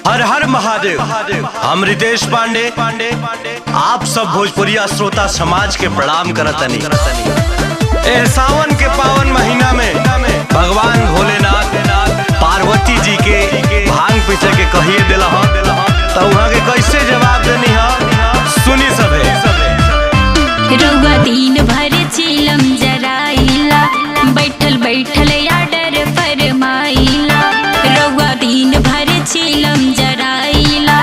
हर हर महादेव। हम रितेश पांडे आप सब भोजपुरिया श्रोता समाज के प्रणाम करतनी। सावन के पावन महीना में भगवान भोलेनाथ पार्वती जी के भांग पीछे के कहिए दिल तो वहाँ के कैसे जवाब देनी सुनी सभे। रउआ दिन भर चिलम जराइला बैठल बैठल आडर फरमाइला। रउआ दिन भर चिलम जराइला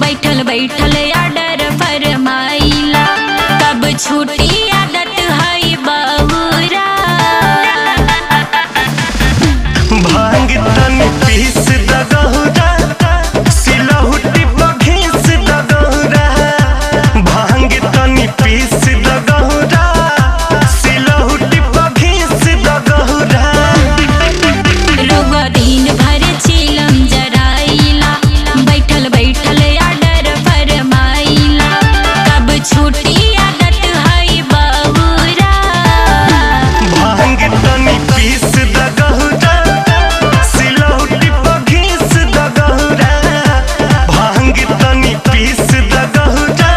बैठल बैठल आडर फरमाइला। कब छूटी आदत है बहुरा भांग तन पीस दगहुरा सिलहुटी बघीस दगहुरा। भांग तन पीस दगहुरा सिलहुटी बघीस दगहुरा। रउआ दिन भर चिलम जराइला बैठल बैठल आडर फरमाइला। कब छूटी आदत है बहुरा भांग तन पीस दगहुरा सिलहुटी बघीस दगहुरा। भांग तन पीस दगहुरा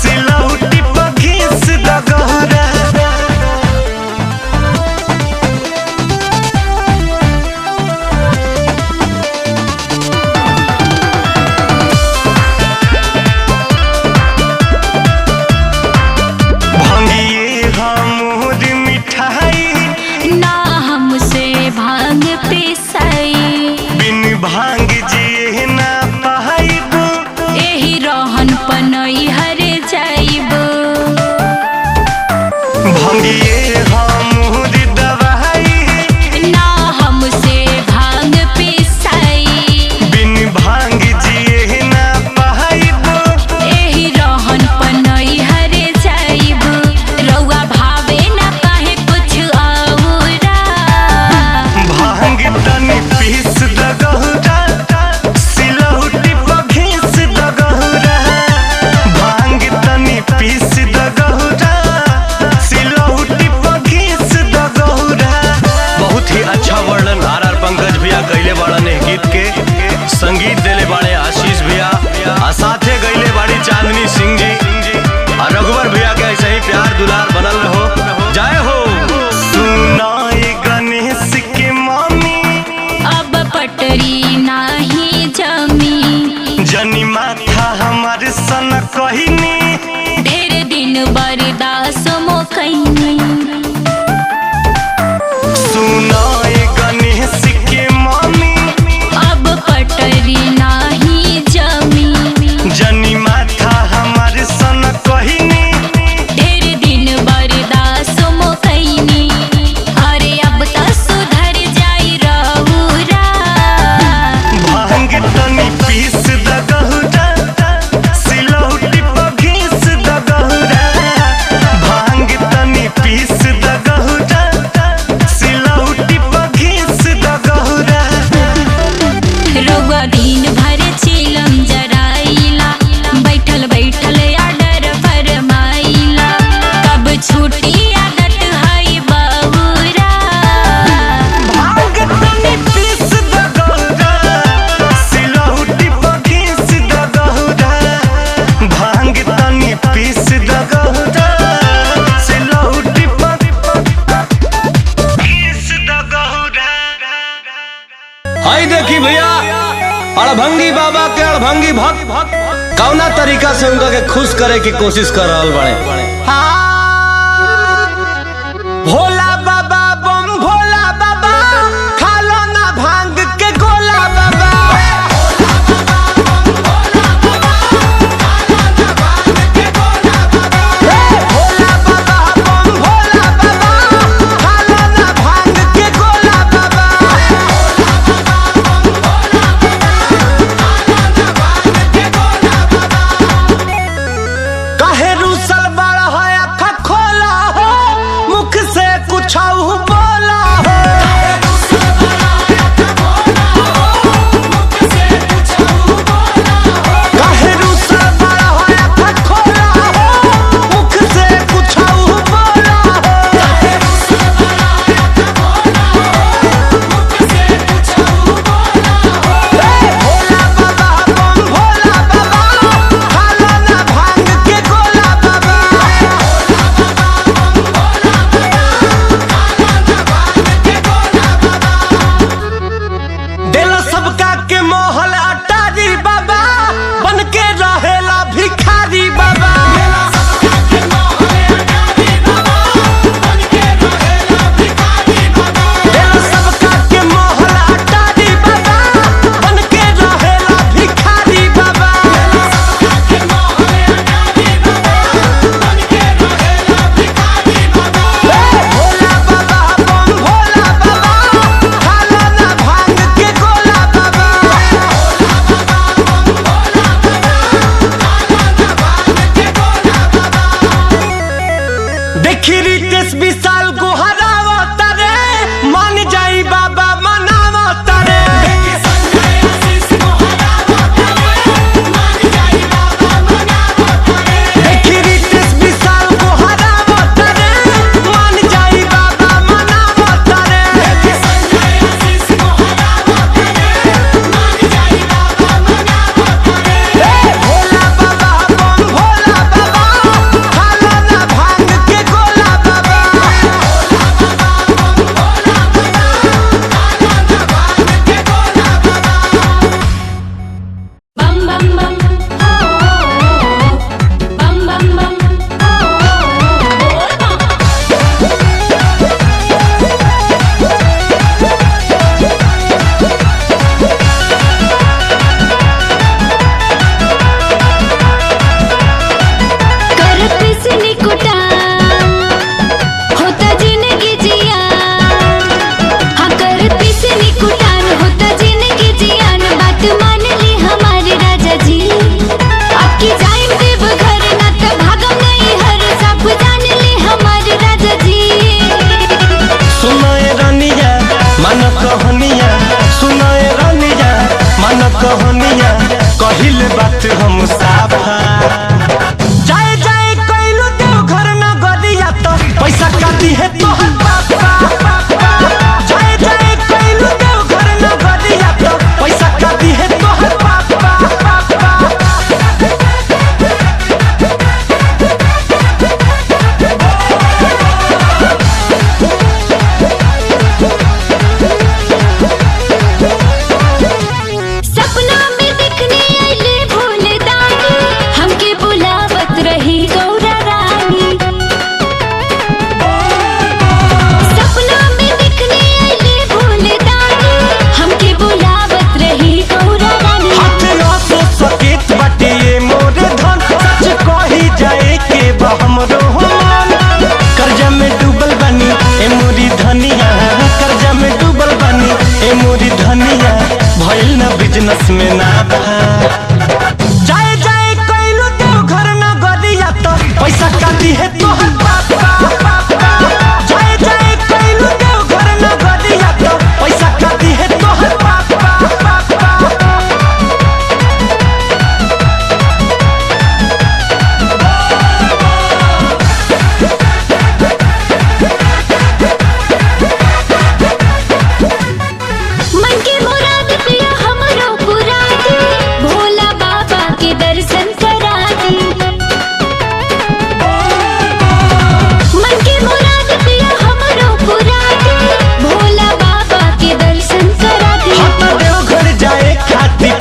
सिलहुटी बघीस दगहुरा। भांगिए हमर मिठाई ना हमसे भांग पिसाई। बिन भांग जिए ना पाइब। एही रहन पनई हरे जाइब। भांगिए हमर दवाई ना हमसे भांग पिसाई। बिन भांग जिए ना पाइब। एही रहन पनई हरे जाइब। रउआ भावे ना काहे कुछ औरा भांग तन पीस दगहुरा सिलहुटी बघीस दगहुरा। भांग तन पीस दगहुरा सिलहुटी बघीस दगहुरा। बहुत ही अच्छा वर्णन आर पंकज भैया गईले बाड़न गीत के। संगीत देले बाड़े आशीष भैया आ साथे गईले बाड़ी चांदनी सिंह जी और रघुवर भैया के ऐसे ही प्यार दुलार बनल रहो जय हो। सुनाए गणेश के मामी अब पटरी नाही जमी। जनी माथा हमार सन कहिनी। ढेर दिन बर्दाश्त मो कैनी। सुनाए गणेश के मामी अब पटरी नाही जमी। जनी माथा हमार सन कहिनी। ढेर दिन बर्दाश्त मो कैनी। अरे अब त सुधर जाई रहुरा भांग तनी पीस दगहुरा सिलहुटी बघीस दगहुरा। भांग तनी पीस दगहुरा सिलहुटी बघीस दगहुरा। रउआ दिन भर चिलम जराइला बैठल बैठल आडर फरमाइला। कब छूटी आदत है बहुरा भांग तनी पीस दगहुरा सिलहुटी बघीस दगहुरा। भांग तनी पीस दगहुरा सिलहुटी बघीस दगहुरा। हाय देखी भैया अड़भंगी बाबा के अड़भंगी भक्त कौना तरीका से उनका के खुश करे की कोशिश कर रहल बड़े। भोला बाबा बम भोला बाबा खालो ना भांग के गोला बाबा। भोला बाबा बम भोला बाबा खालो ना भांग के गोला बाबा। काहे रूसल बड़ा है कहिले बात हम साफा जाए जाए कइलू देव घर न गरिया तो पैसा काटी है तोहर पापा जाए जाए कइलू देव घर न गरिया तो पैसा काटी है तोहर पापा कर्जा में डूबल बनी ए मोरी धनिया कर्जा में डूबल बनी ए मोरी धनिया भइल ना बिजनेस में ना जाए जाए कइलू देव घर न गरिया तो पैसा काटी है तोहर पापा जाए जाए कइलू देव घर न गरिया तो पैसा काटी है तोहर पापा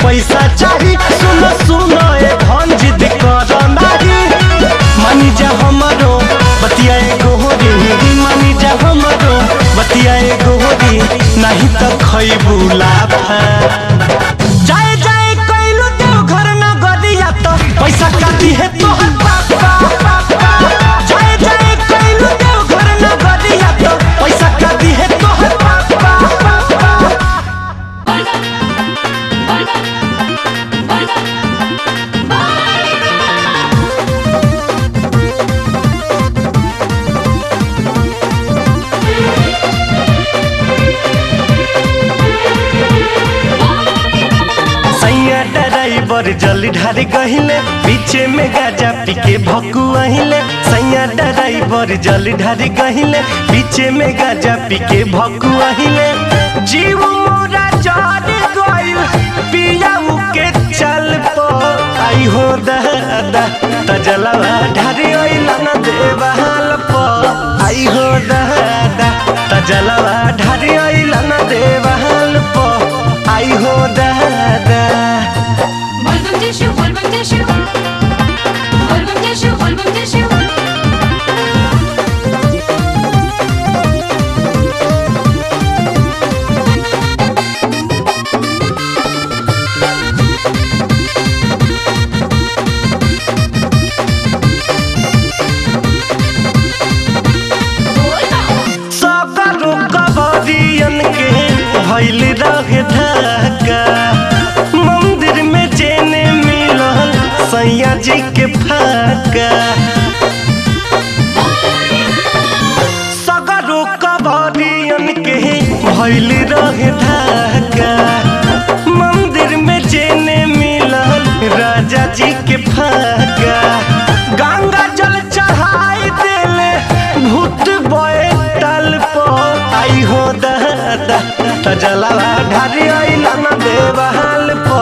पैसा चाही सुनो सुनो ए धन जिद कर नारी मानी जा हमरो बतियाए गोहरी मानी जा हमरो बतियाए गोहरी नहीं तो खइबू लाफा जाए जाए कइलू देव घर न गरिया तो पैसा काटी है तोहर पापा जाए जाए कइलू देव घर न गरिया तो पैसा काटी है तोहर पापा ड्राइवर जल्दी ढारे गहिले पीछे में गाजा पी के भक्कू अहिले सैया ड्राइवर जल्दी ढारे गहिले पीछे में गाजा पी के भक्कू अहिले जीव मोरा जड़ गइल पिया के चल पो आई हो दादा तजलवा ढारे अइला न देवाल पो आई हो दादा तजलवा ढारे अइला न देवाल पो आई हो दादा भइल रहे धक्का मंदिर में जेने मिलल सैया जी के फाका सगरो कबरियन के भइल रहे धक्का मंदिर में जेने मिलल राजा जी के फाका गंगा जल चढ़ाई देले भूत बोए तल पो आई हो दादा तजलवा ढारी अइला न देवाल पो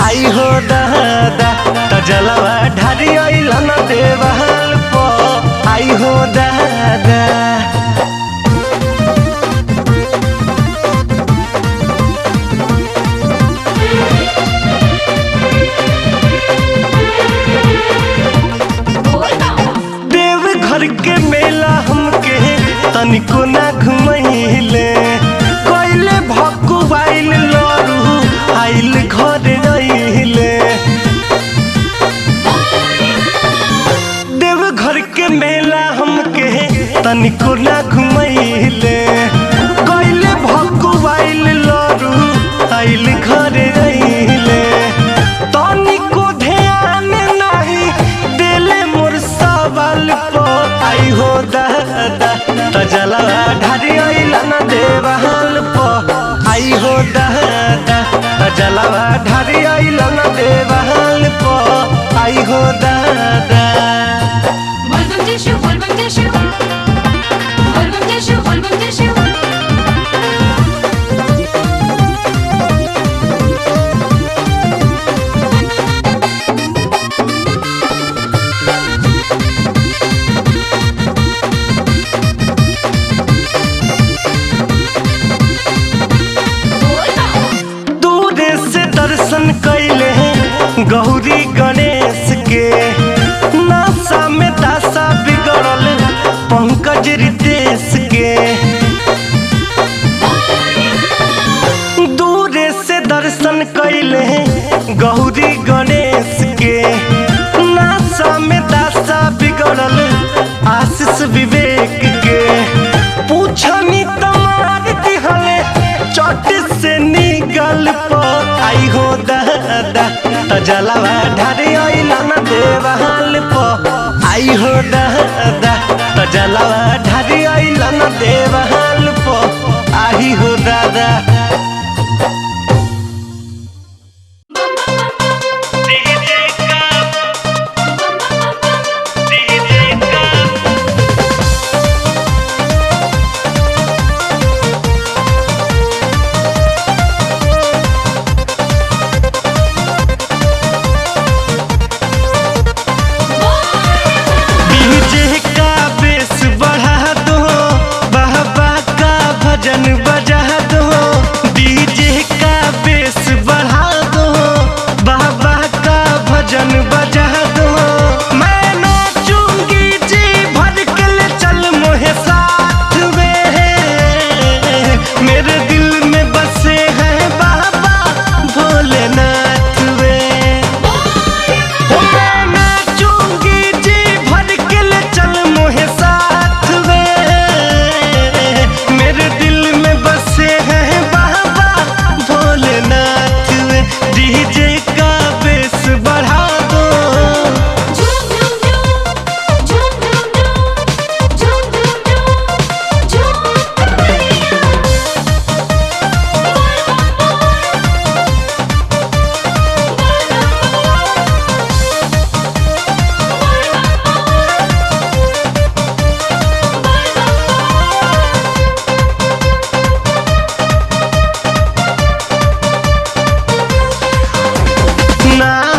आई हो दादा तजलवा ढारी अइला न देवाल पो आई हो दादा देव घर के मेला हमके तनिको ना घुमैले कइले भक्कू आइल लरू आइल घर रहिले देव घर के मेला हमके तनिको ना घुमैले कइले भक्कू आइल लरू आइल घर रहिले तनिको ध्यान नहीं देले मोर सवाल पो आई हो दादा तजलवा ढारी अइला न देवाल पो आई हो दादा तजलवा ढारी अइला न देवाल दादा। Volvam Jeshu, Volvam Jeshu, Volvam Jeshu, Volvam Jeshu. दूरे से दर्शन कैले गौरी गणेश के, नासा में दासा बिगड़ल पंकज रितेश के। दूरे से दर्शन कैले गौरी गणेश के, नासा में दासा बिगड़ल आशीष विवेक के। पूछनी तमार दिहले चोट से निगल पर आई हो दादा, तजलवा ढारे आइला न देवाल पर आई हो दादा, तजलवा ढारे आइला न देवाल पर आई हो दादा। डीजे का बेस बढ़ा दो, बाबा का भजन बजा दो। डीजे का बेस बढ़ा दो, बाबा का भजन बजा दो। मैं नाचूंगी जी भर के ले चल मोहे साथ में, मेरे दिल में बसे हैं बाबा भोलेनाथ वे। मैं नाचूंगी जी भर के ले चल मोहे साथ में, मेरे दिल में बसे हैं बाबा भोलेनाथ वे। डीजे का बेस बढ़ा दो। Jum jum jum, jum jum jum, jum jum jum, ना